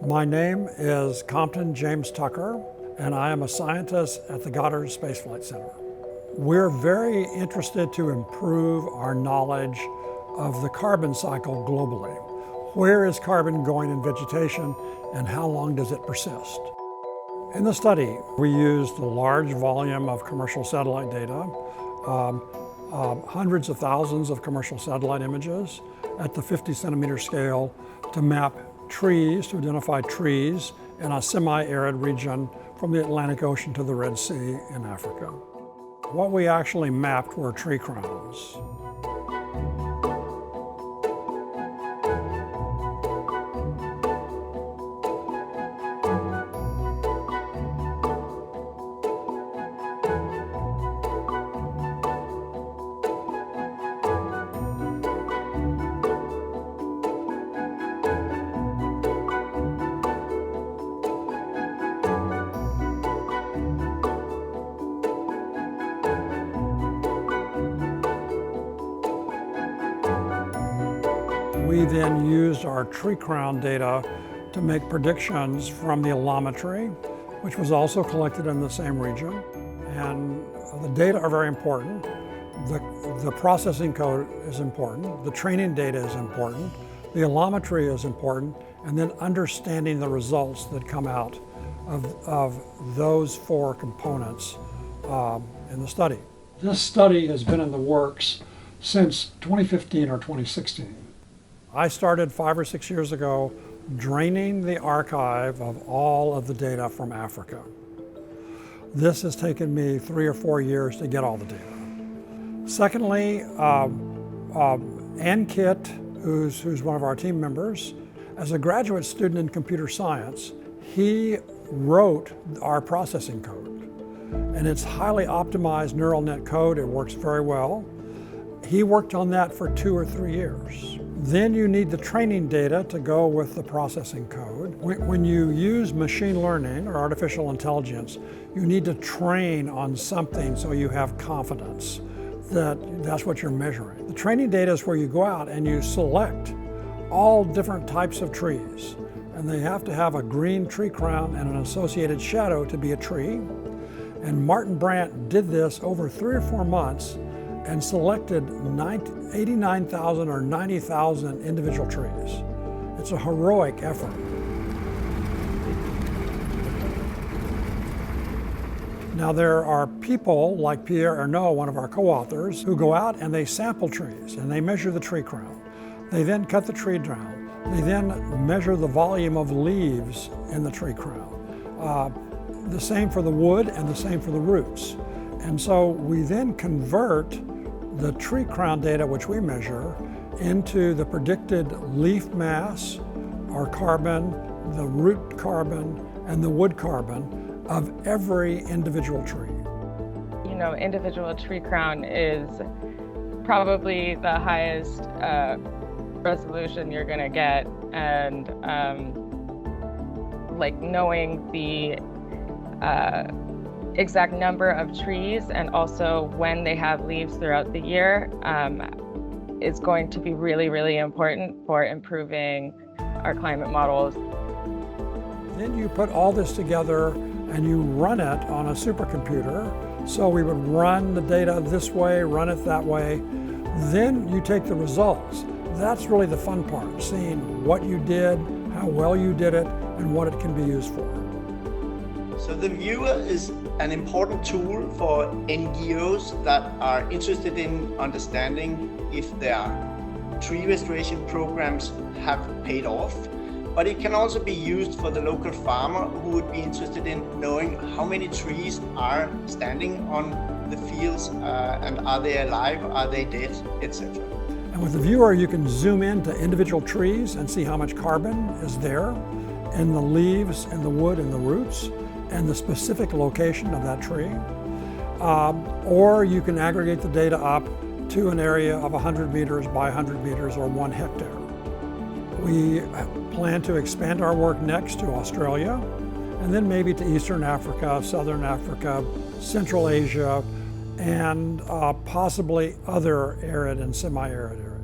My name is Compton James Tucker, and I am a scientist at the Goddard Space Flight Center. We're very interested to improve our knowledge of the carbon cycle globally. Where is carbon going in vegetation, and how long does it persist? In the study, we used a large volume of commercial satellite data, hundreds of thousands of commercial satellite images at the 50 centimeter scale to map trees, to identify trees in a semi-arid region from the Atlantic Ocean to the Red Sea in Africa. What we actually mapped were tree crowns. We then used our tree crown data to make predictions from the allometry, which was also collected in the same region. And the data are very important. The processing code is important. The training data is important. The allometry is important. And then understanding the results that come out of those four components in the study. This study has been in the works since 2015 or 2016. I started 5 or 6 years ago draining the archive of all of the data from Africa. This has taken me 3 or 4 years to get all the data. Secondly, Kit, who's one of our team members, as a graduate student in computer science, he wrote our processing code. And it's highly optimized neural net code. It works very well. He worked on that for 2 or 3 years. Then you need the training data to go with the processing code. When you use machine learning or artificial intelligence, you need to train on something so you have confidence that that's what you're measuring. The training data is where you go out and you select all different types of trees. And they have to have a green tree crown and an associated shadow to be a tree. And Martin Brandt did this over 3 or 4 months and selected 89,000 or 90,000 individual trees. It's a heroic effort. Now there are people like Pierre Arnaud, one of our co-authors, who go out and they sample trees and they measure the tree crown. They then cut the tree down. They then measure the volume of leaves in the tree crown. The same for the wood and the same for the roots. And so we then convert the tree crown data, which we measure, into the predicted leaf mass, or carbon, the root carbon, and the wood carbon of every individual tree. You know, individual tree crown is probably the highest resolution you're gonna get, and like knowing the exact number of trees and also when they have leaves throughout the year is going to be really, really important for improving our climate models. Then you put all this together and you run it on a supercomputer. So we would run the data this way, run it that way. Then you take the results. That's really the fun part, seeing what you did, how well you did it, and what it can be used for. So the viewer is an important tool for NGOs that are interested in understanding if their tree restoration programs have paid off. But it can also be used for the local farmer who would be interested in knowing how many trees are standing on the fields and are they alive, are they dead, etc. And with the viewer, you can zoom into individual trees and see how much carbon is there in the leaves and the wood and the roots, and the specific location of that tree. Or you can aggregate the data up to an area of 100 meters by 100 meters or 1 hectare. We plan to expand our work next to Australia, and then maybe to Eastern Africa, Southern Africa, Central Asia, and possibly other arid and semi-arid areas.